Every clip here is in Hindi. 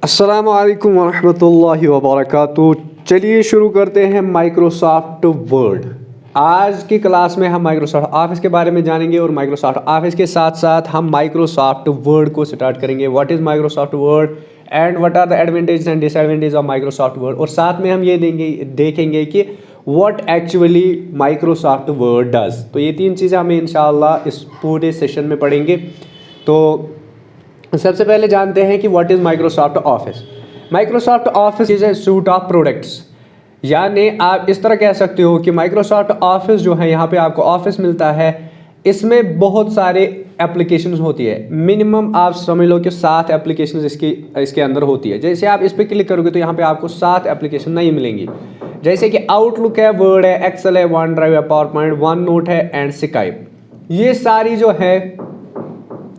अस्सलामु अलैकुम वरहमतुल्लाहि वबरकातुहू। चलिए शुरू करते हैं माइक्रोसॉफ्ट वर्ड। आज की क्लास में हम माइक्रोसॉफ्ट ऑफिस के बारे में जानेंगे और माइक्रोसॉफ्ट ऑफिस के साथ साथ हम माइक्रोसॉफ्ट वर्ड को स्टार्ट करेंगे। What is Microsoft Word and what are the advantage and disadvantage of Microsoft Word, और साथ में हम ये देखेंगे कि what actually Microsoft Word does. तो ये तीन चीज़ें हमें इंशाअल्लाह इस पूरे सेशन में पढ़ेंगे। तो सबसे पहले जानते हैं कि what is Microsoft office. Microsoft office is a suite of products, यानी आप इस तरह कह सकते हो कि माइक्रोसॉफ्ट ऑफिस जो है, यहाँ पे आपको ऑफिस मिलता है, इसमें बहुत सारे एप्लीकेशंस होती है। मिनिमम आप समझ लो कि 7 एप्लीकेशंस इसके अंदर होती है। जैसे आप इस पर क्लिक करोगे तो यहाँ पे आपको 7 एप्लीकेशन नहीं मिलेंगी। जैसे कि आउटलुक है, वर्ड है, एक्सेल है, वन ड्राइव है, पावर पॉइंट, वन नोट है एंड स्काइप। ये सारी जो है,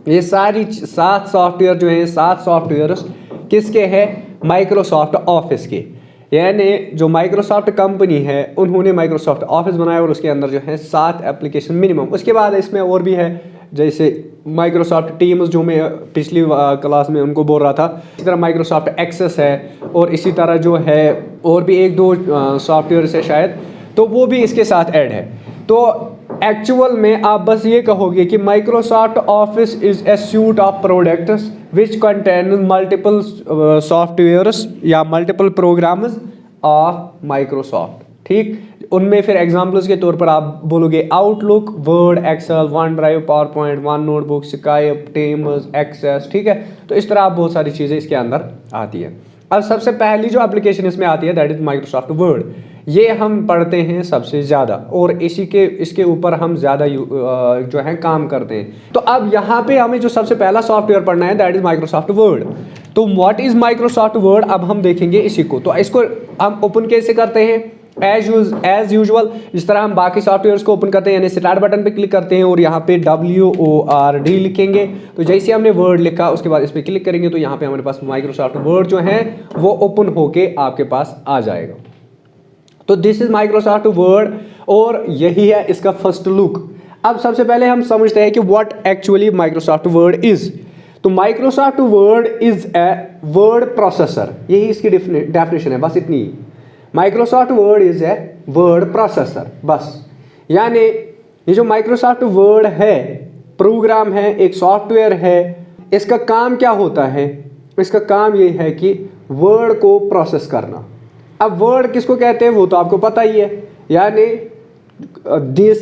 ये सारी 7 सॉफ्टवेयर जो है, 7 सॉफ्टवेयर किसके हैं? माइक्रोसॉफ्ट ऑफिस के। यानी जो माइक्रोसॉफ्ट कंपनी है उन्होंने माइक्रोसॉफ्ट ऑफिस बनाया और उसके अंदर जो है 7 एप्लीकेशन मिनिमम। उसके बाद इसमें और भी है, जैसे माइक्रोसॉफ्ट टीम्स जो मैं पिछली क्लास में उनको बोल रहा था, इसी तरह माइक्रोसॉफ्ट एक्सेस है, और इसी तरह जो है और भी 1-2 सॉफ्टवेयर है शायद, तो वो भी इसके साथ ऐड है। तो एक्चुअल में आप बस ये कहोगे कि Microsoft Office is a suite of products which contain multiple softwares या मल्टीपल प्रोग्राम्स ऑफ माइक्रोसॉफ्ट। ठीक, उनमें फिर एग्जांपल्स के तौर पर आप बोलोगे Outlook, Word, Excel, OneDrive, PowerPoint, one notebook, Skype, Teams, Access. ठीक है, तो इस तरह आप बहुत सारी चीज़ें इसके अंदर आती है। अब सबसे पहली जो एप्लीकेशन इसमें आती है दैट इज माइक्रोसॉफ्ट वर्ड। ये हम पढ़ते हैं सबसे ज़्यादा और इसके ऊपर हम ज़्यादा जो है काम करते हैं। तो अब यहाँ पे हमें जो सबसे पहला सॉफ्टवेयर पढ़ना है दैट इज़ माइक्रोसॉफ्ट वर्ड। तो व्हाट इज़ माइक्रोसॉफ्ट वर्ड, अब हम देखेंगे इसी को। तो इसको हम ओपन कैसे करते हैं? एज यूजुअल जिस तरह हम बाकी सॉफ्टवेयर्स को ओपन करते हैं, यानी स्टार्ट बटन पे क्लिक करते हैं और यहाँ पे WORD लिखेंगे। तो जैसे हमने वर्ड लिखा उसके बाद इस पर क्लिक करेंगे तो यहाँ पे हमारे पास माइक्रोसॉफ्ट वर्ड जो है वो ओपन होके आपके पास आ जाएगा। तो दिस इज माइक्रोसॉफ्ट वर्ड और यही है इसका फर्स्ट लुक। अब सबसे पहले हम समझते हैं कि what actually Microsoft Word is. तो Microsoft Word is a word processor, यही इसकी डेफिनेशन है, बस इतनी। Microsoft Word is a word processor, बस। यानी ये जो माइक्रोसॉफ्ट वर्ड है, प्रोग्राम है, एक सॉफ्टवेयर है, इसका काम क्या होता है? इसका काम ये है कि वर्ड को प्रोसेस करना। अब वर्ड किसको कहते हैं वो तो आपको पता ही है, यानी दिस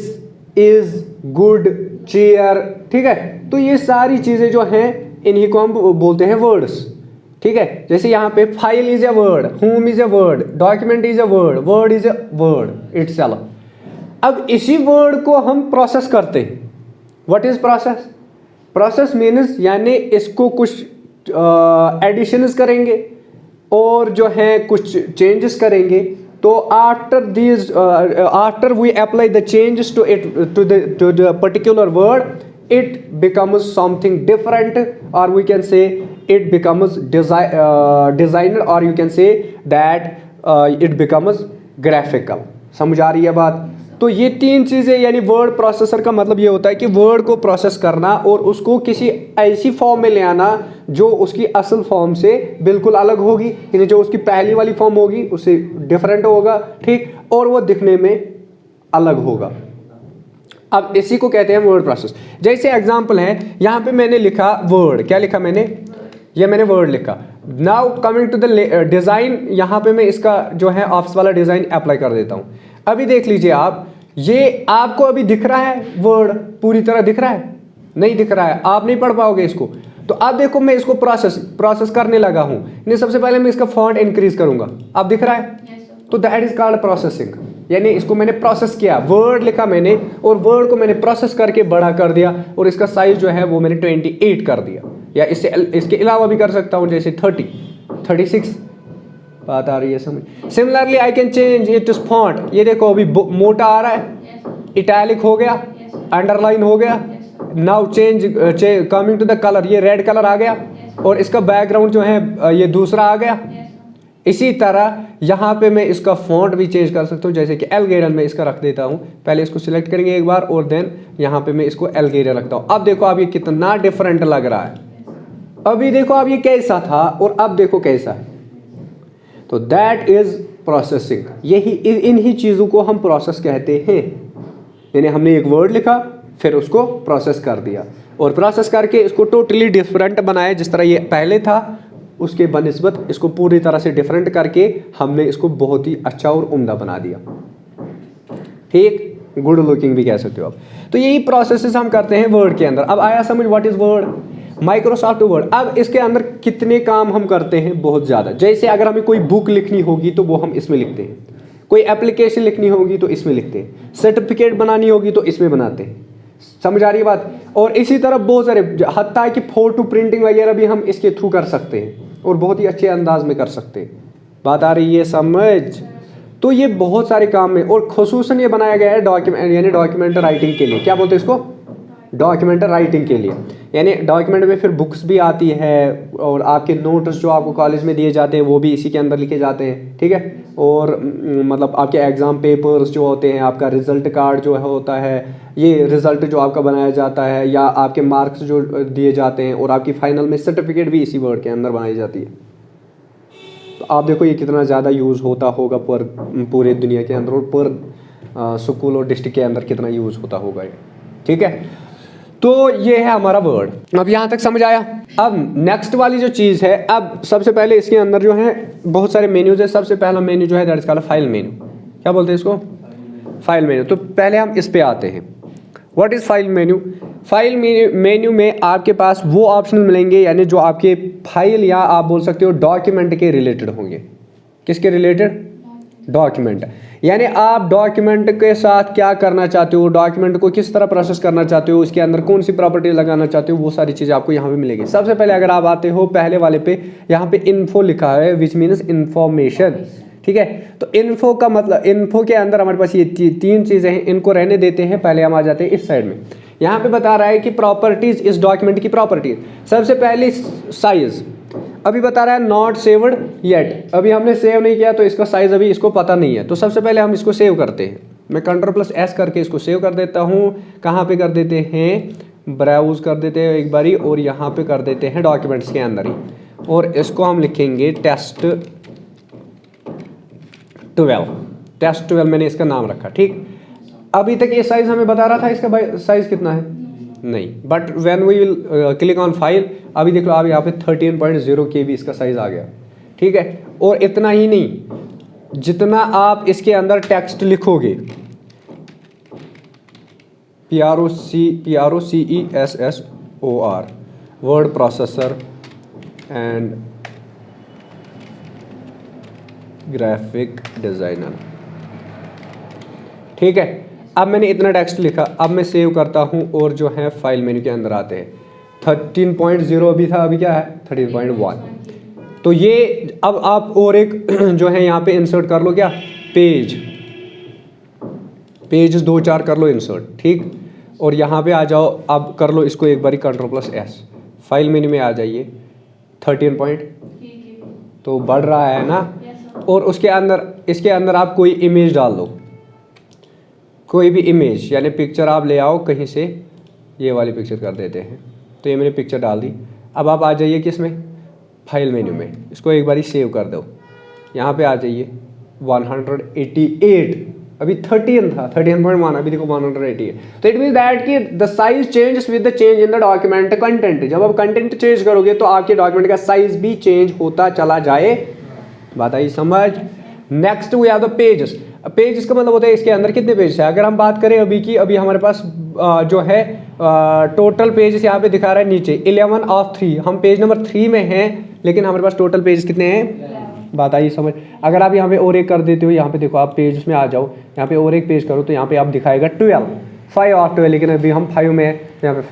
इज गुड, चेयर। ठीक है, तो ये सारी चीज़ें जो हैं इन्हीं को हम बोलते हैं वर्ड्स। ठीक है, जैसे यहाँ पे file is a word, home is a word, document is a word, word is a word itself. अब इसी वर्ड को हम प्रोसेस करते हैं। What is process? Process means यानी इसको कुछ एडिशंस करेंगे और जो है कुछ चेंजेस करेंगे। तो after we apply the changes to it to the particular word, it becomes something different, or we can say it becomes designer, or you can say that it becomes graphical। समझ आ रही है बात? तो ये 3 चीज़ें, यानी वर्ड प्रोसेसर का मतलब ये होता है कि वर्ड को प्रोसेस करना और उसको किसी ऐसी फॉर्म में ले आना जो उसकी असल फॉर्म से बिल्कुल अलग होगी, यानी जो उसकी पहली वाली फॉर्म होगी उससे डिफरेंट होगा। ठीक, और वो दिखने में अलग होगा। अब इसी को कहते हैं वर्ड प्रोसेस। जैसे एग्जांपल है, यहाँ पे मैंने लिखा वर्ड, क्या लिखा मैंने? ये मैंने वर्ड लिखा। Now coming to the design, यहाँ पे मैं इसका जो है ऑफिस वाला डिज़ाइन अप्लाई कर देता हूँ। अभी देख लीजिए आप, ये आपको अभी दिख रहा है वर्ड, पूरी तरह दिख रहा है? नहीं दिख रहा है, आप नहीं पढ़ पाओगे इसको। तो अब देखो मैं इसको प्रोसेस करने लगा हूँ। नहीं, सबसे पहले मैं इसका फॉन्ट इंक्रीज करूँगा। अब दिख रहा है? तो दैट इज कॉल्ड प्रोसेसिंग। यानी इसको मैंने प्रोसेस किया, वर्ड लिखा मैंने और वर्ड को मैंने प्रोसेस करके बड़ा कर दिया और इसका साइज जो है वो मैंने 28 कर दिया, या इसके अलावा भी कर सकता हूँ, जैसे 30, 36। बात आ रही है समझ? Similarly I can change it font. ये देखो अभी मोटा आ रहा है, इटैलिक हो गया, अंडरलाइन हो गया। Now change coming to the colour, ये रेड कलर आ गया और इसका बैकग्राउंड जो है ये दूसरा आ गया। इसी तरह यहाँ पे मैं इसका फॉन्ट भी चेंज कर सकता हूँ, जैसे कि एल्गेरियन में इसका रख देता हूँ। पहले इसको सिलेक्ट करेंगे एक बार और देन यहाँ पे मैं इसको एल्गेरियन रखता हूँ। अब देखो अब ये कितना डिफरेंट लग रहा है। अभी देखो अब ये कैसा था और अब देखो कैसा है, तो दैट इज प्रोसेसिंग। यही इन ही चीज़ों को हम प्रोसेस कहते हैं। यानी हमने एक वर्ड लिखा, फिर उसको प्रोसेस कर दिया, और प्रोसेस करके इसको टोटली डिफरेंट बनाया। जिस तरह ये पहले था उसके बनिस्बत इसको पूरी तरह से डिफरेंट करके हमने इसको बहुत ही अच्छा और उम्दा बना दिया। ठीक, गुड लुकिंग भी कह सकते हो आप। तो यही प्रोसेसेस हम करते हैं वर्ड के अंदर। अब आया समझ what is word, Microsoft word. अब इसके अंदर कितने काम हम करते हैं, बहुत ज़्यादा। जैसे अगर हमें कोई बुक लिखनी होगी तो वो हम इसमें लिखते हैं, कोई एप्लीकेशन लिखनी होगी तो इसमें लिखते हैं, सर्टिफिकेट बनानी होगी तो इसमें बनाते हैं। समझ आ रही है बात। और इसी तरह बहुत सारे, हत्ता है कि फोटो प्रिंटिंग वगैरह भी हम इसके थ्रू कर सकते हैं और बहुत ही अच्छे अंदाज में कर सकते हैं। बात आ रही है समझ। तो ये बहुत सारे काम में, और खुसूसन ये बनाया गया है डॉक्यूमेंट यानी डॉक्यूमेंट राइटिंग के लिए। क्या बोलते हैं इसको, डॉक्यूमेंट राइटिंग के लिए। यानी डॉक्यूमेंट में फिर बुक्स भी आती है, और आपके नोट्स जो आपको कॉलेज में दिए जाते हैं वो भी इसी के अंदर लिखे जाते हैं। ठीक है, और मतलब आपके एग्ज़ाम पेपर्स जो होते हैं, आपका रिज़ल्ट कार्ड जो होता है, ये रिज़ल्ट जो आपका बनाया जाता है, या आपके मार्क्स जो दिए जाते हैं, और आपकी फ़ाइनल में सर्टिफिकेट भी इसी वर्ड के अंदर बनाई जाती है। तो आप देखो ये कितना ज़्यादा यूज़ होता होगा पर पूरे दुनिया के अंदर, और पर स्कूल और डिस्ट्रिक्ट के अंदर कितना यूज़ होता होगा ये। ठीक है, तो ये है हमारा वर्ड। अब यहाँ तक समझ आया। अब नेक्स्ट वाली जो चीज़ है, अब सबसे पहले इसके अंदर जो है बहुत सारे मेन्यूज है। सबसे पहला मेन्यू जो है that is called file menu. क्या बोलते हैं इसको, फाइल मेन्यू। तो पहले हम इस पे आते हैं। What is file menu. File menu में आपके पास वो ऑप्शन मिलेंगे, यानी जो आपके फाइल या आप बोल सकते हो डॉक्यूमेंट के रिलेटेड होंगे। किसके रिलेटेड, डॉक्यूमेंट। यानी आप डॉक्यूमेंट के साथ क्या करना चाहते हो, डॉक्यूमेंट को किस तरह प्रोसेस करना चाहते हो, उसके अंदर कौन सी प्रॉपर्टी लगाना चाहते हो, वो सारी चीज़ें आपको यहाँ पे मिलेगी। सबसे पहले अगर आप आते हो पहले वाले पे, यहाँ पे इन्फो लिखा है विच मीन्स इंफॉर्मेशन। ठीक है, तो इन्फो का मतलब, इन्फो के अंदर हमारे पास ये तीन चीज़ें हैं, इनको रहने देते हैं। पहले हम आ जाते हैं इस साइड में। यहाँ पे बता रहा है कि प्रॉपर्टीज, इस डॉक्यूमेंट की प्रॉपर्टीज। सबसे पहले साइज, अभी बता रहा है नॉट सेव्ड येट, अभी हमने सेव नहीं किया तो इसका साइज अभी इसको पता नहीं है। तो सबसे पहले हम इसको सेव करते हैं। मैं Ctrl+S करके इसको सेव कर देता हूँ। कहाँ पे कर देते हैं, ब्राउज कर देते हैं एक बारी, और यहाँ पे कर देते हैं डॉक्यूमेंट्स के अंदर ही, और इसको हम लिखेंगे टेस्ट 12। टेस्ट 12 मैंने इसका नाम रखा। ठीक, अभी तक ये साइज हमें बता रहा था इसका भाई साइज कितना है, नहीं, but when we will click on file, अभी देख लो आप यहाँ पे 13.0 KB इसका साइज आ गया। ठीक है, और इतना ही नहीं, जितना आप इसके अंदर टेक्स्ट लिखोगे, PROCESSOR, word processor and graphic designer. ठीक है, अब मैंने इतना टेक्स्ट लिखा, अब मैं सेव करता हूँ, और जो है फाइल मेन्यू के अंदर आते हैं। 13.0 अभी था, अभी क्या है 13.1। तो ये अब आप और एक जो है यहाँ पे इंसर्ट कर लो, क्या पेज 2-4 कर लो इंसर्ट। ठीक, और यहाँ पे आ जाओ, अब कर लो इसको एक बारी Ctrl+S, फाइल मेन्यू में आ जाइए। 13 तो बढ़ रहा है ना, और उसके अंदर, इसके अंदर आप कोई इमेज डाल दो, कोई भी इमेज, यानी पिक्चर आप ले आओ कहीं से। ये वाली पिक्चर कर देते हैं, तो ये मैंने पिक्चर डाल दी। अब आप आ जाइए किस में, फाइल मेन्यू में, इसको एक बारी सेव कर दो। यहाँ पे आ जाइए 188, अभी 13 था, 13.1, अभी देखो 188। तो इट मीन दैट कि the size changes with the change in the document content. जब आप कंटेंट चेंज करोगे तो आपके डॉक्यूमेंट का साइज भी चेंज होता चला जाए। बात आई समझ। Next we have the pages. Page का मतलब होता है इसके अंदर कितने पेज है। अगर हम बात करें अभी की, अभी हमारे पास जो है टोटल पेजेस यहाँ पे दिखा रहा है नीचे 11 of 3, हम पेज नंबर 3 में हैं, लेकिन हमारे पास टोटल पेज कितने हैं, बात आई समझ। अगर आप यहाँ पे और एक कर देते हो, यहाँ पे देखो आप पेज में आ जाओ, यहाँ पे और एक पेज करो तो यहाँ पे आप दिखाएगा 12, 5 of 12, लेकिन अभी हम 5 में हैं, यहाँ पे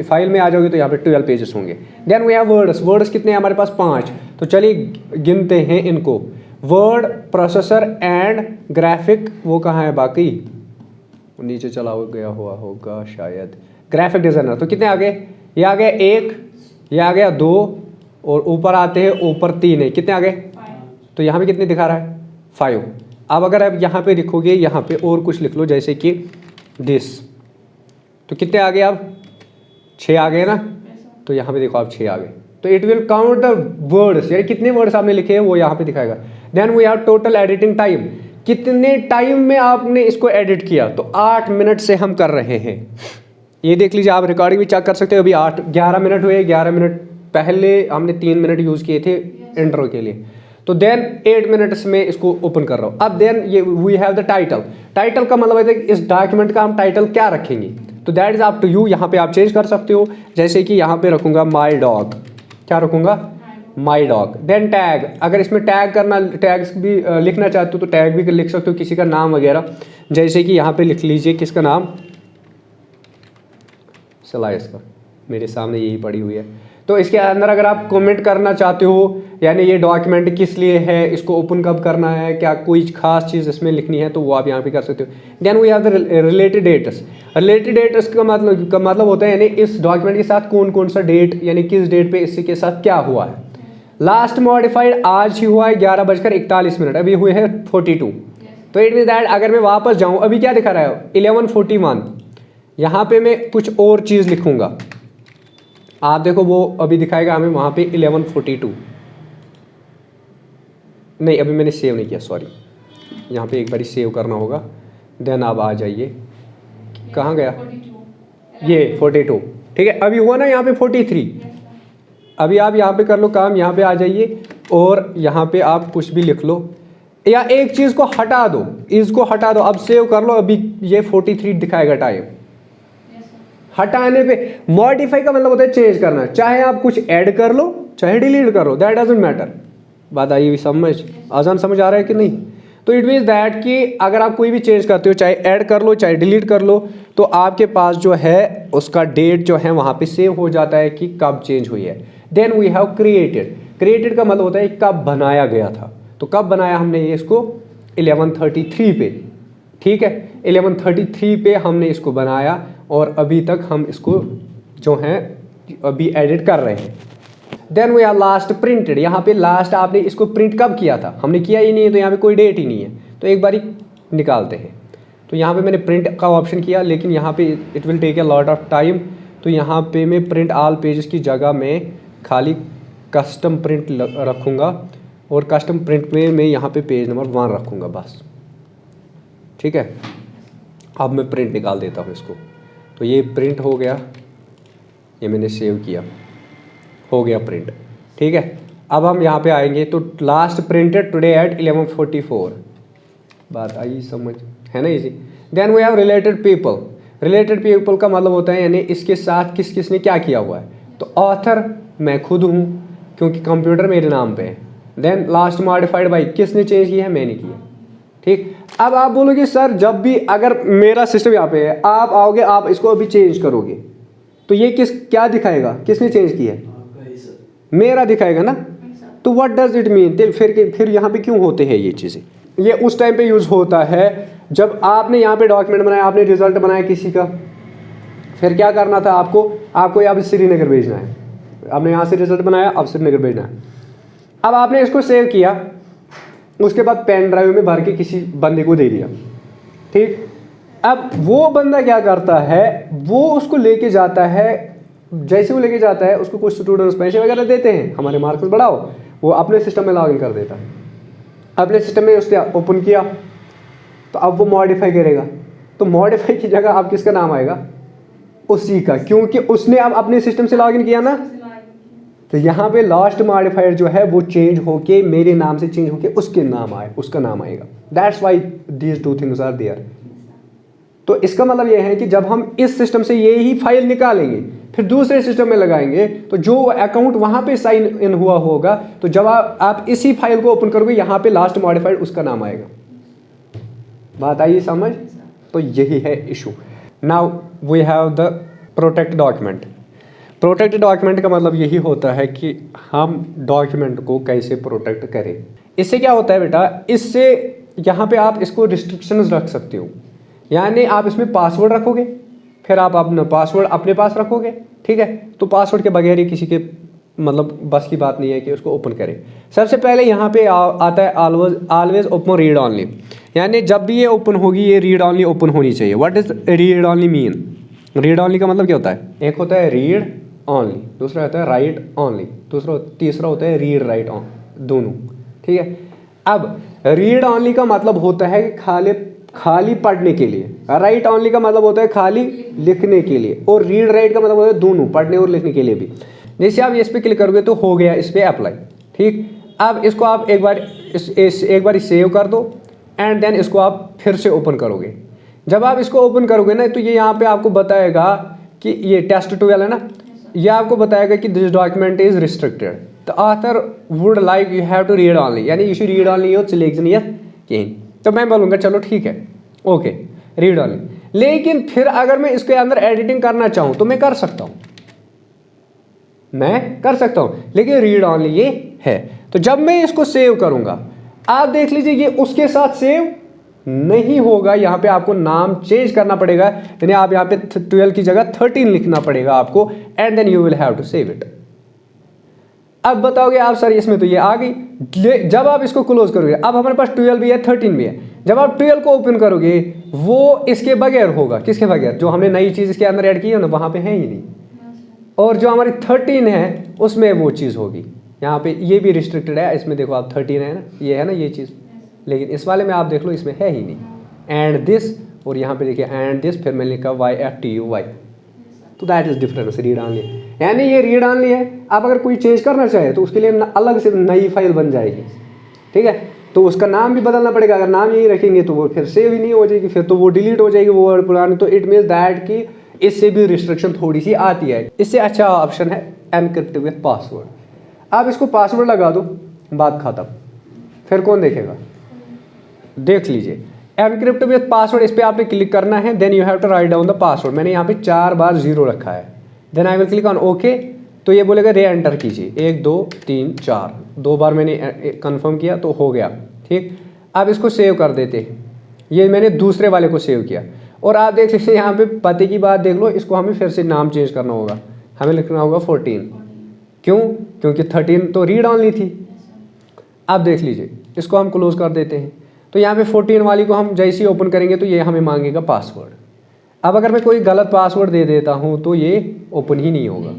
फाइल में आ जाओगे तो यहाँ पे 12 पेजेस होंगे। Then we have words. Words कितने हैं हमारे पास, 5। तो चलिए गिनते हैं इनको। वर्ड प्रोसेसर एंड ग्राफिक, वो कहाँ है बाकी, नीचे चला गया हुआ होगा शायद, ग्राफिक डिज़ाइनर। तो कितने आ गए, ये आ गया 1, ये आ गया 2, और ऊपर आते हैं, ऊपर 3 है, कितने आ गए, तो यहाँ पे कितने दिखा रहा है, 5। अब अगर आप यहाँ पे लिखोगे, यहाँ पे और कुछ लिख लो, जैसे कि दिस, तो कितने आ गए, अब 6 आ गए ना, तो यहाँ पे देखो आप 6 आ गए। तो it will count the words, यानी कितने वर्ड्स आपने लिखे हैं वो यहाँ पे दिखाएगा। Then we have total editing time, कितने टाइम में आपने इसको एडिट किया, तो 8 मिनट से हम कर रहे हैं। ये देख लीजिए, आप रिकॉर्डिंग भी चेक कर सकते हो। अभी 11 मिनट हुए, 11 मिनट पहले हमने 3 मिनट यूज़ किए थे इंट्रो के लिए, तो देन 8 मिनट्स में इसको ओपन कर रहा हूँ। अब देन ये we have the title, title का मतलब है कि इस डॉक्यूमेंट का हम टाइटल क्या रखेंगे, तो that is up to you. यहाँ पे आप चेंज कर सकते हो, जैसे कि यहाँ पे रखूँगा माई डॉग, क्या रखूँगा, माई डॉग। देन टैग, अगर इसमें टैग करना, टैग्स भी लिखना चाहते हो तो टैग भी लिख सकते हो, किसी का नाम वगैरह, जैसे कि यहाँ पे लिख लीजिए किसका नाम, सलाइस का, मेरे सामने यही पड़ी हुई है। तो इसके अंदर अगर आप कमेंट करना चाहते हो, यानी ये डॉक्यूमेंट किस लिए है, इसको ओपन कब करना है, क्या कोई खास चीज़ इसमें लिखनी है, तो वो आप यहाँ पे कर सकते हो। Then we have the related dates, related dates का मतलब होता है यानी इस डॉक्यूमेंट के साथ कौन कौन सा डेट, यानी किस डेट पे इसी के साथ क्या हुआ है। लास्ट मॉडिफाइड आज ही हुआ है 11:41, अभी हुए हैं 42। तो इट मीन दैट अगर मैं वापस जाऊँ, अभी क्या दिखा रहा है 11:41, यहाँ पे मैं कुछ और चीज़ लिखूँगा, आप देखो वो अभी दिखाएगा हमें वहाँ पे 11:42, नहीं अभी मैंने सेव नहीं किया, सॉरी, यहाँ पे एक बारी सेव करना होगा। देन आप आ जाइए, कहाँ गया, ये 42, ठीक है, अभी हुआ ना यहाँ पे 43। अभी आप यहाँ पे कर लो काम, यहाँ पे आ जाइए और यहाँ पे आप कुछ भी लिख लो, या एक चीज़ को हटा दो, इसको हटा दो, अब सेव कर लो। अभी ये 43 दिखाएगा टाइम। हटाने पे, मॉडिफाई का मतलब होता है चेंज करना, चाहे आप कुछ ऐड कर लो चाहे डिलीट कर लो, दैट डजंट मैटर। बात आई भी समझ, आसान समझ आ रहा है कि नहीं। तो इट मीन्स दैट कि अगर आप कोई भी चेंज करते हो, चाहे ऐड कर लो चाहे डिलीट कर लो, तो आपके पास जो है उसका डेट जो है वहाँ पे सेव हो जाता है कि कब चेंज हुई है। Then we have created, created का मतलब होता है कब बनाया गया था, तो कब बनाया हमने ये इसको 11:33 पे, ठीक है, 11:33 पे हमने इसको बनाया और अभी तक हम इसको जो है अभी एडिट कर रहे हैं। Then we are last printed, यहाँ पे लास्ट आपने इसको प्रिंट कब किया था, हमने किया ही नहीं है, तो यहाँ पे कोई डेट ही नहीं है, तो एक बारी निकालते हैं। तो यहाँ पे मैंने प्रिंट का ऑप्शन किया, लेकिन यहाँ पे it will take a lot of time, तो यहाँ पे मैं प्रिंट ऑल पेजेस की जगह में खाली कस्टम प्रिंट रखूँगा, और कस्टम प्रिंट में मैं यहाँ पे पेज नंबर 1 रखूँगा बस, ठीक है। अब मैं प्रिंट निकाल देता हूँ इसको, तो ये प्रिंट हो गया, ये मैंने सेव किया, हो गया प्रिंट, ठीक है। अब हम यहाँ पे आएंगे तो लास्ट प्रिंटेड टुडे एट 11:44, बात आई समझ, है ना easy. Then we have related people, related people का मतलब होता है यानी इसके साथ किस किस ने क्या किया हुआ है, तो ऑथर मैं खुद हूँ क्योंकि कंप्यूटर मेरे नाम पे है। देन लास्ट मॉडिफाइड बाई, किसने चेंज किया है, मैंने किया, ठीक। अब आप बोलोगे सर जब भी अगर मेरा सिस्टम यहाँ पे है, आप आओगे आप इसको अभी चेंज करोगे तो ये क्या दिखाएगा, किसने चेंज किया है, मेरा दिखाएगा ना। तो व्हाट डज इट मीन, फिर यहाँ पे क्यों होते हैं ये चीज़ें, ये उस टाइम पे यूज़ होता है जब आपने यहाँ पे डॉक्यूमेंट बनाया, आपने रिजल्ट बनाया किसी का, फिर क्या करना था आपको यहाँ पे श्रीनगर भेजना है, आपने यहाँ से रिजल्ट बनाया, अब श्रीनगर भेजना है। अब आपने इसको सेव किया, उसके बाद पेन ड्राइव में भर के किसी बंदे को दे दिया, ठीक। अब वो बंदा क्या करता है, वो उसको लेके जाता है, जैसे वो लेके जाता है उसको कुछ स्टूडेंट्स पैसे वगैरह देते हैं, हमारे मार्क्स बढ़ाओ, वो अपने सिस्टम में लॉगिन कर देता है, अपने सिस्टम में उसने ओपन किया, तो अब वो मॉडिफाई करेगा, तो मॉडिफाई की जगह अब किसका नाम आएगा, उसी का, क्योंकि उसने अब अपने सिस्टम से लॉगिन किया ना। तो यहाँ पे लास्ट मॉडिफायर जो है वो चेंज होके मेरे नाम से चेंज होके उसके नाम आए, उसका नाम आएगा, that's why these 2 things are there. तो इसका मतलब ये है कि जब हम इस सिस्टम से ये ही फाइल निकालेंगे फिर दूसरे सिस्टम में लगाएंगे, तो जो अकाउंट वहाँ पे साइन इन हुआ होगा, तो जब आप इसी फाइल को ओपन करोगे यहाँ पे लास्ट मॉडिफाइड उसका नाम आएगा। बात आई समझ, तो यही है issue. Now we have the protect document. Protect document का मतलब यही होता है कि हम डॉक्यूमेंट को कैसे प्रोटेक्ट करें। इससे क्या होता है बेटा, इससे यहाँ पे आप इसको रिस्ट्रिक्शंस रख सकते हो, यानी आप इसमें पासवर्ड रखोगे, फिर आप अपना पासवर्ड अपने पास रखोगे, ठीक है। तो पासवर्ड के बगैर ही किसी के मतलब बस की बात नहीं है कि उसको ओपन करें। सबसे पहले यहाँ पे आता है ऑलवेज ओपन रीड ऑनली, यानी जब भी ये ओपन होगी ये रीड ऑनली ओपन होनी चाहिए। What is read only mean, read only का मतलब क्या होता है, एक होता है रीड ओनली, दूसरा होता है राइट ओनली, तीसरा होता है रीड राइट ऑन, दोनों। ठीक है, अब रीड ओनली का मतलब होता है खाली पढ़ने के लिए, राइट ओनली का मतलब होता है खाली लिखने के लिए, और रीड राइट का मतलब होता है दोनों, पढ़ने और लिखने के लिए भी। जैसे आप इस पर क्लिक करोगे तो हो गया इस पर अप्लाई। ठीक, अब इसको आप एक बार सेव कर दो एंड देन इसको आप फिर से ओपन करोगे। जब आप इसको ओपन करोगे ना तो ये यहाँ पे आपको बताएगा कि ये टेस्ट 12 है ना, ये आपको बताएगा कि this document is restricted, the author would like you have to read only, यानी you should read only your selection yes कहीं। तो मैं बोलूँगा चलो ठीक है, ओके रीड ऑनली। लेकिन फिर अगर मैं इसके अंदर एडिटिंग करना चाहूँ तो मैं कर सकता हूँ, लेकिन रीड ऑनली ये है। तो जब मैं इसको सेव करूँगा, आप देख लीजिए ये उसके साथ सेव नहीं होगा, यहाँ पे आपको नाम चेंज करना पड़ेगा, यानी आप यहाँ पे 12 की जगह 13 लिखना पड़ेगा आपको, and then you will have to save it. अब बताओगे आप सर इसमें तो ये आ गई, जब आप इसको क्लोज करोगे, अब हमारे पास 12 भी है 13 भी है, जब आप 12 को ओपन करोगे वो इसके बगैर होगा, किसके बगैर, जो हमने नई चीज़ इसके अंदर ऐड की है ना वहाँ पे है ही नहीं, और जो हमारी 13 है उसमें वो चीज़ होगी। यहाँ पे ये भी रिस्ट्रिक्टेड है, इसमें देखो आप 13 है ना, ये है ना ये चीज़, लेकिन इस वाले में आप देख लो इसमें है ही नहीं। एंड दिस, और यहाँ पे देखिए एंड दिस, फिर मैंने लिखा YFTUY, तो that is difference read only, यानी ये रीड ऑनली है। आप अगर कोई चेंज करना चाहे तो उसके लिए अलग से नई फाइल बन जाएगी। ठीक है, तो उसका नाम भी बदलना पड़ेगा, अगर नाम यही रखेंगे तो वो फिर सेव ही नहीं हो जाएगी, फिर तो वो डिलीट हो जाएगी वो पुरानी। तो इट मीन्स दैट कि इससे भी रिस्ट्रिक्शन थोड़ी सी आती है। इससे अच्छा ऑप्शन है एनक्रिप्ट विद पासवर्ड। आप इसको पासवर्ड लगा दो, बात खत्म, फिर कौन देखेगा। देख लीजिए एनक्रिप्ट विद पासवर्ड, इस पर आपने क्लिक करना है, then you have to write down the password. मैंने यहाँ पे 4 बार 0 रखा है, then I will click on okay, तो ये बोलेगा रे एंटर कीजिए, 1 2 3 4, 2 बार मैंने कंफर्म किया तो हो गया। ठीक, अब इसको सेव कर देते हैं, ये मैंने दूसरे वाले को सेव किया, और आप देख लीजिए यहाँ पे पते की बात देख लो, इसको हमें फिर से नाम चेंज करना होगा, हमें लिखना होगा 14, क्यों, क्योंकि 13 तो रीड ऑनली थी। अब देख लीजिए इसको हम क्लोज कर देते हैं, तो यहाँ पे 14 वाली को हम जैसे ही ओपन करेंगे तो ये हमें मांगेगा पासवर्ड। अब अगर मैं कोई गलत पासवर्ड दे देता हूँ तो ये ओपन ही नहीं होगा।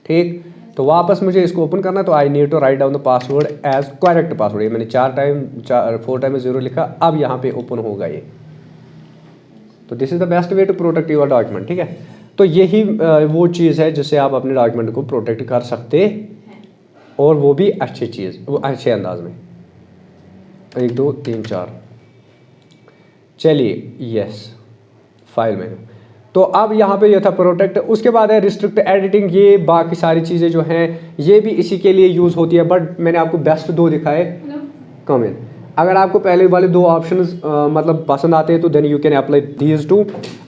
ठीक, तो वापस मुझे इसको ओपन करना है, तो I need to write down the password as correct password. ये मैंने 4 टाइम 0 लिखा, अब यहाँ पे ओपन होगा ये। तो this is the best way to protect your document. ठीक है, तो यही वो चीज़ है जिससे आप अपने डॉक्यूमेंट को प्रोटेक्ट कर सकते, और वो भी अच्छी चीज़, वो अच्छे अंदाज में। 1 2 3 4, चलिए यस फाइल मेनू। तो अब यहाँ पे ये था प्रोटेक्ट, उसके बाद है रिस्ट्रिक्ट एडिटिंग। ये बाकी सारी चीज़ें जो हैं ये भी इसी के लिए यूज़ होती है, बट मैंने आपको बेस्ट 2 दिखाए कमेंट। अगर आपको पहले वाले 2 ऑप्शंस मतलब पसंद आते हैं तो then you can apply these 2।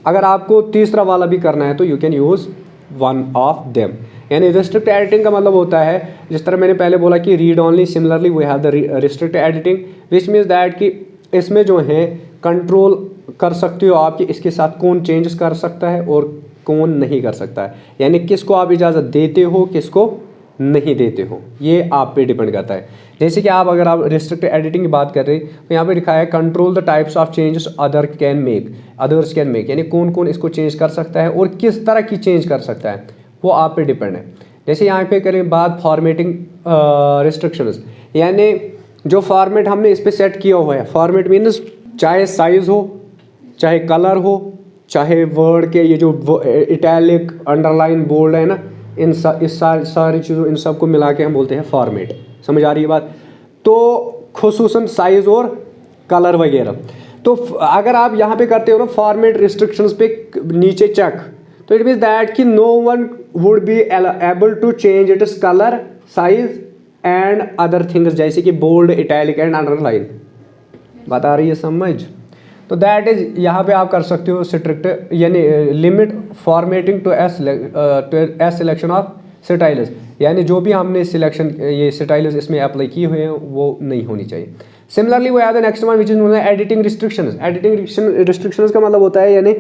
अगर आपको तीसरा वाला भी करना है तो you can use one of them. यानी रिस्ट्रिक्ट एडिटिंग का मतलब होता है, जिस तरह मैंने पहले बोला कि read only, similarly we have the restrict editing which means that कि इसमें जो है कंट्रोल कर सकते हो आप कि इसके साथ कौन चेंजेस कर सकता है और कौन नहीं कर सकता है, यानी किसको आप इजाज़त देते हो किसको नहीं देते हो, ये आप पे डिपेंड करता है। जैसे कि अगर आप रिस्ट्रिक्ट एडिटिंग की बात कर रहे हैं तो यहाँ पे लिखा है control the types of changes others can make, यानी कौन कौन इसको चेंज कर सकता है और किस तरह की चेंज कर सकता है, वो आप पे डिपेंड है। जैसे यहाँ पे करें बात फॉर्मेटिंग रिस्ट्रिक्शंस, यानी जो फॉर्मेट हमने इस पर सेट किया हुआ है, फॉर्मेट मीन्स चाहे साइज़ हो, चाहे कलर हो, चाहे वर्ड के ये जो इटैलिक अंडरलाइन बोल्ड है ना, इस सारी चीज़ों इन सब को मिला के हम बोलते हैं फॉर्मेट। समझ आ रही है बात। तो खुसूसन साइज़ और कलर वगैरह, तो अगर आप यहाँ पे करते हो ना फॉर्मेट रिस्ट्रिक्शंस पे नीचे चेक, तो इट मीन्स दैट कि no one would be able to change its colour, size and other things, जैसे कि बोल्ड, इटैलिक एंड अंडरलाइन। बात आ रही है समझ। तो दैट इज यहाँ पे आप कर सकते हो स्ट्रिक्ट, यानी limit formatting to a selection of styles, यानी जो भी हमने सिलेक्शन ये स्टाइल्स इसमें अप्लाई किए हुए हैं वो नहीं होनी चाहिए। सिमिलरली वो याद है next one which is editing restrictions. Editing restrictions का मतलब होता है, यानी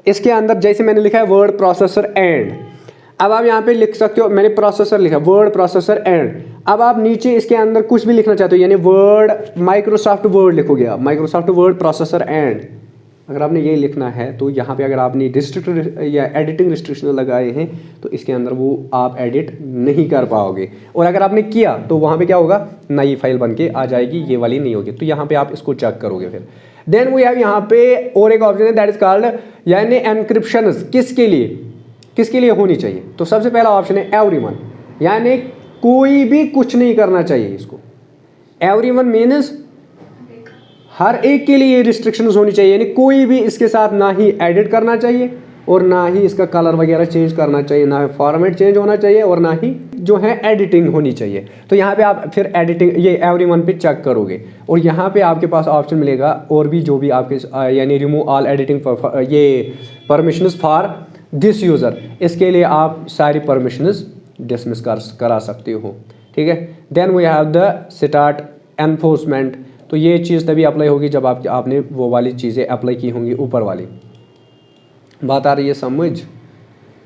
इसके अंदर जैसे मैंने लिखा है वर्ड प्रोसेसर एंड, अब आप यहाँ पे लिख सकते हो, मैंने प्रोसेसर लिखा वर्ड प्रोसेसर एंड, अब आप नीचे इसके अंदर कुछ भी लिखना चाहते हो, यानी वर्ड माइक्रोसॉफ्ट वर्ड लिखोगे आप, माइक्रोसॉफ्ट वर्ड प्रोसेसर एंड, अगर आपने ये लिखना है तो यहाँ पे अगर आपने रिस्ट्रिक्ट या एडिटिंग रिस्ट्रिक्शन लगाए हैं तो इसके अंदर वो आप एडिट नहीं कर पाओगे, और अगर आपने किया तो वहाँ पे क्या होगा, नई फाइल बन के आ जाएगी, ये वाली नहीं होगी। तो यहाँ पे आप इसको चेक करोगे। फिर देन वी हैव यहाँ पे और एक ऑप्शन है दैट इज कॉल्ड, यानी एनक्रिप्शन किसके लिए होनी चाहिए। तो सबसे पहला ऑप्शन है एवरीवन, यानी कोई भी कुछ नहीं करना चाहिए इसको। एवरीवन मीन्स हर एक के लिए रिस्ट्रिक्शंस होनी चाहिए, यानी कोई भी इसके साथ ना ही एडिट करना चाहिए और ना ही इसका कलर वगैरह चेंज करना चाहिए, ना फॉर्मेट चेंज होना चाहिए और ना ही जो है एडिटिंग होनी चाहिए। तो यहाँ पे आप फिर एडिटिंग ये एवरीवन पे चेक करोगे और यहाँ पे आपके पास ऑप्शन मिलेगा और भी जो भी आपके यानी रिमूव ऑल एडिटिंग ये परमिशंस फॉर दिस यूज़र, इसके लिए आप सारी परमिशंस डिसमिस करा सकते हो। ठीक है। Then we have the start enforcement. तो ये चीज़ तभी अप्लाई होगी जब आपने वो वाली चीज़ें अप्लाई की होंगी, ऊपर वाली बात आ रही है समझ।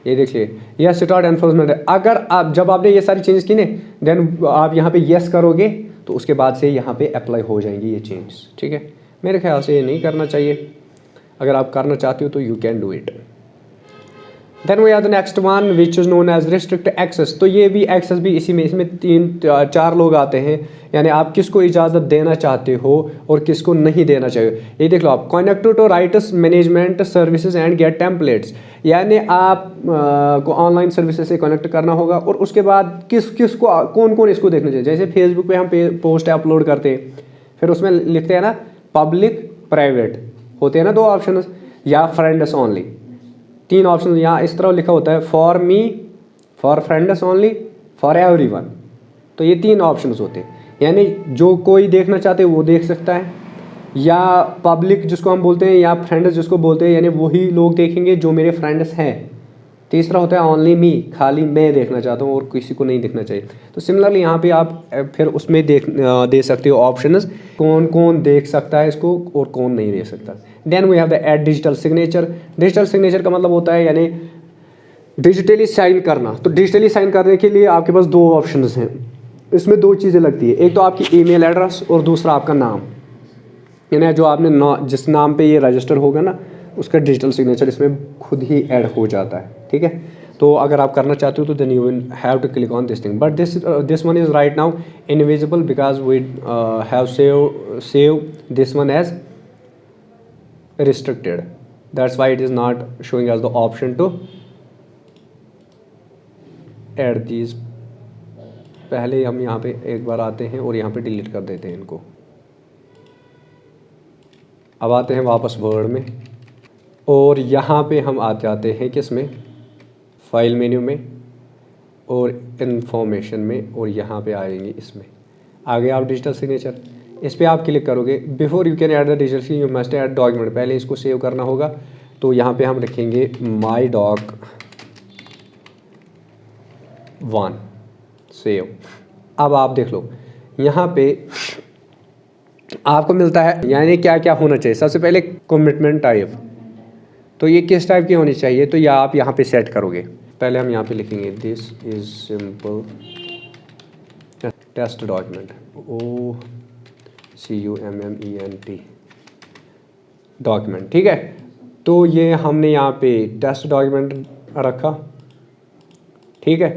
ये देखिए यह स्टार्ट एनफोर्समेंट है। अगर आप जब आपने ये सारी चेंज की ने देन आप यहाँ पे यस करोगे तो उसके बाद से यहाँ पे अप्लाई हो जाएंगी ये चेंज। ठीक है। मेरे ख्याल से ये नहीं करना चाहिए, अगर आप करना चाहते हो तो you can do it. Then we are the next one which is known as restrict access. तो ये भी एक्सेस भी इसी में, इसमें 3-4 लोग आते हैं, यानी आप किसको इजाज़त देना चाहते हो और किसको नहीं देना चाहिए। ये देख लो आप, connect to rights management services and get templates, यानी आप को ऑनलाइन सर्विसेज से कनेक्ट करना होगा और उसके बाद किसको कौन इसको देखना चाहिए। जैसे फेसबुक पे हम पोस्ट अपलोड करते हैं, फिर उसमें लिखते हैं ना पब्लिक प्राइवेट, होते हैं ना 2 ऑप्शन, या फ्रेंड्स ओनली, 3 ऑप्शन यहाँ इस तरह लिखा होता है, for me, for friends only, for everyone. तो ये 3 ऑप्शंस होते हैं, यानी जो कोई देखना चाहते हैं वो देख सकता है, या पब्लिक जिसको हम बोलते हैं, या फ्रेंड्स जिसको बोलते हैं, यानी वही लोग देखेंगे जो मेरे फ्रेंड्स हैं। तीसरा होता है ओनली मी, खाली मैं देखना चाहता हूँ और किसी को नहीं देखना चाहिए। तो सिमिलरली यहाँ पे आप फिर उसमें दे सकते हो ऑप्शंस, कौन कौन देख सकता है इसको और कौन नहीं देख सकता। Then we have the add digital signature. Digital signature का मतलब होता है यानी डिजिटली साइन करना। तो डिजिटली साइन करने के लिए आपके पास 2 ऑप्शंस हैं, इसमें 2 चीज़ें लगती है, एक तो आपकी ईमेल एड्रेस और दूसरा आपका नाम, यानी जो आपने जिस नाम पे ये रजिस्टर होगा ना उसका डिजिटल सिग्नेचर इसमें खुद ही ऐड हो जाता है। ठीक है। तो अगर आप करना चाहते हो तो then you will have to click on this thing, but this one is right now invisible because we have save this one as restricted, that's why it is not showing us the option to add these। पहले हम यहाँ पे एक बार आते हैं और यहाँ पे डिलीट कर देते हैं इनको। अब आते हैं वापस वर्ड में और यहाँ पे हम आते हैं किस में, फाइल मेन्यू में और इंफॉर्मेशन में, और यहाँ पे आएंगे इसमें। आगे आप डिजिटल सिग्नेचर, इस पर आप क्लिक करोगे। Before you can add the digital you must add document, पहले इसको सेव करना होगा। तो यहाँ पे हम रखेंगे माई डॉक 1 सेव। अब आप देख लो यहाँ पे आपको मिलता है यानी क्या क्या होना चाहिए। सबसे पहले कमिटमेंट टाइप, तो ये किस टाइप की होनी चाहिए, तो यह आप यहाँ पे सेट करोगे। पहले हम यहाँ पे लिखेंगे this is simple test document, CUMMENT document. ठीक है। तो ये हमने यहाँ पे टेस्ट डॉक्यूमेंट रखा। ठीक है।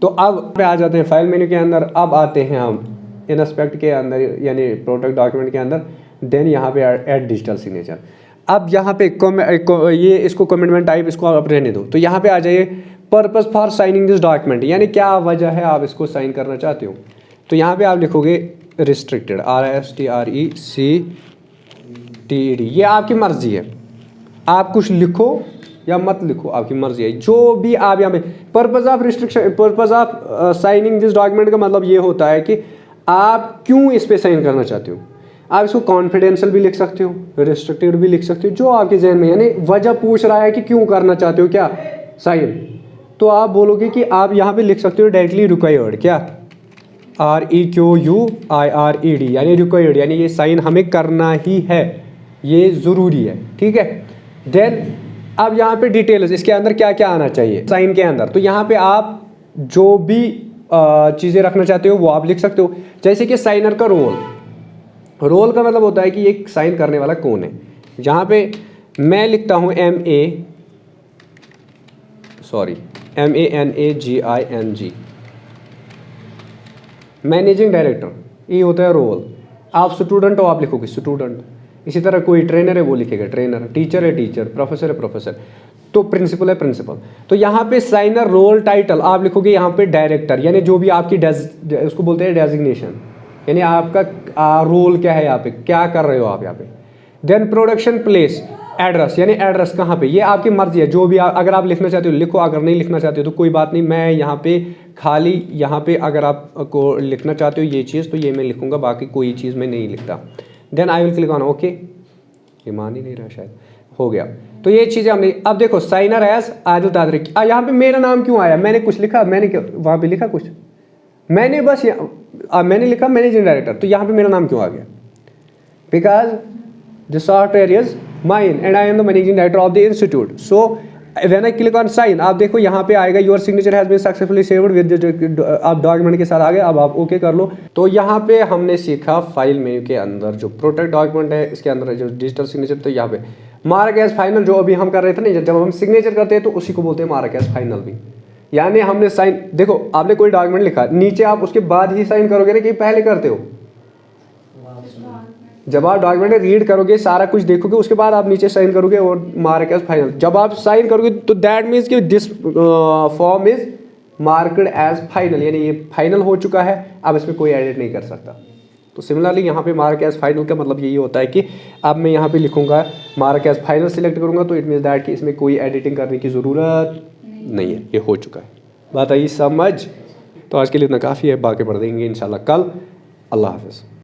तो अब पे आ जाते हैं फाइल मेन्यू के अंदर। अब आते हैं हम इंस्पेक्ट के अंदर यानी प्रोडक्ट डॉक्यूमेंट के अंदर, देन यहाँ पे ऐड डिजिटल सिग्नेचर। अब यहाँ पे ये इसको कमिटमेंट टाइप इसको आप रहने दो। तो यहाँ पे आ जाइए purpose for signing this document, यानी क्या वजह है आप इसको साइन करना चाहते हो। तो यहाँ पे आप लिखोगे रिस्ट्रिक्टेड, RISTRECTED। ये आपकी मर्जी है, आप कुछ लिखो या मत लिखो, आपकी मर्जी है। जो भी आप यहाँ पे purpose of restriction, purpose of signing this document का मतलब ये होता है कि आप क्यों इस पे साइन करना चाहते हो। आप इसको कॉन्फिडेंशियल भी लिख सकते हो, रिस्ट्रिक्टेड भी लिख सकते हो, जो आपके जहन में, यानी वजह पूछ रहा है कि क्यों करना चाहते हो क्या साइन, तो आप बोलोगे कि आप यहाँ पे लिख सकते हो डायरेक्टली रिक्वायर्ड, क्या REQUIRED, यानी रिक्वायर्ड, यानी ये साइन हमें करना ही है, ये ज़रूरी है। ठीक है। देन अब यहाँ पे डिटेल्स, इसके अंदर क्या क्या आना चाहिए साइन के अंदर। तो यहाँ पे आप जो भी चीज़ें रखना चाहते हो वो आप लिख सकते हो। जैसे कि साइनर का रोल का मतलब होता है कि एक साइन करने वाला कौन है। यहाँ पे मैं लिखता हूँ MANAGING, मैनेजिंग डायरेक्टर, ये होता है रोल। आप स्टूडेंट हो, आप लिखोगे स्टूडेंट। इसी तरह कोई ट्रेनर है वो लिखेगा ट्रेनर, टीचर है टीचर, प्रोफेसर है प्रोफेसर, तो प्रिंसिपल है प्रिंसिपल। तो यहाँ पे साइनर रोल टाइटल आप लिखोगे यहाँ पे डायरेक्टर, यानी जो भी आपकी उसको बोलते हैं डेजिग्नेशन, यानी आपका रोल क्या है, यहाँ पे क्या कर रहे हो आप यहाँ पे। देन प्रोडक्शन प्लेस, एड्रेस, यानी एड्रेस कहाँ पे, ये आपकी मर्जी है, जो भी अगर आप लिखना चाहते हो लिखो, अगर नहीं लिखना चाहते हो तो कोई बात नहीं। मैं यहाँ पे खाली यहाँ पे अगर आपको लिखना चाहते हो ये चीज़ तो ये मैं लिखूँगा, बाकी कोई चीज़ मैं नहीं लिखता। Then I will click on okay. ये मान ही नहीं रहा शायद, हो गया। तो ये चीज़ें हमने, अब देखो साइनर एज आदिल तादरी, यहाँ पे मेरा नाम क्यों आया, मैंने कुछ लिखा, मैंने वहाँ पे लिखा कुछ, मैंने बस मैंने लिखा मैनेजिंग डायरेक्टर, तो यहाँ पे मेरा नाम क्यों आ गया, because the software is mine and I am the managing director of the institute. So when I click on sign, आप देखो यहाँ पे आएगा your signature has been successfully saved with, आप डॉक्यूमेंट के साथ आ गए। अब आप ओके कर लो। तो यहाँ पे हमने सीखा फाइल मेन्यू के अंदर जो प्रोटेक्ट डॉक्यूमेंट है, इसके अंदर जो डिजिटल सिग्नेचर, तो यहाँ पे मार्क एज फाइनल जो अभी हम कर रहे थे ना, जब हम सिग्नेचर करते हैं तो उसी को बोलते हैं मार्क एज फाइनल भी। यानी हमने साइन, देखो आपने कोई डॉक्यूमेंट लिखा, नीचे आप उसके बाद ही साइन करोगे ना कि पहले करते हो। जब आप डॉक्यूमेंट रीड करोगे, सारा कुछ देखोगे, उसके बाद आप नीचे साइन करोगे और मार्क एज फाइनल। जब आप साइन करोगे तो दैट मीन्स कि this form is marked as final, यानी ये फाइनल हो चुका है, अब इसमें कोई एडिट नहीं कर सकता। तो सिमिलरली यहाँ पे मार्क एज फाइनल का मतलब यही होता है कि अब मैं यहाँ पे लिखूंगा मार्क एज फाइनल सिलेक्ट करूंगा, तो इट मीन्स दैट कि इसमें कोई एडिटिंग करने की ज़रूरत नहीं है, ये हो चुका है। बात आई समझ? तो आज के लिए इतना काफ़ी है, बाकी पढ़ देंगे इंशाल्लाह कल। अल्लाह हाफ़िज़।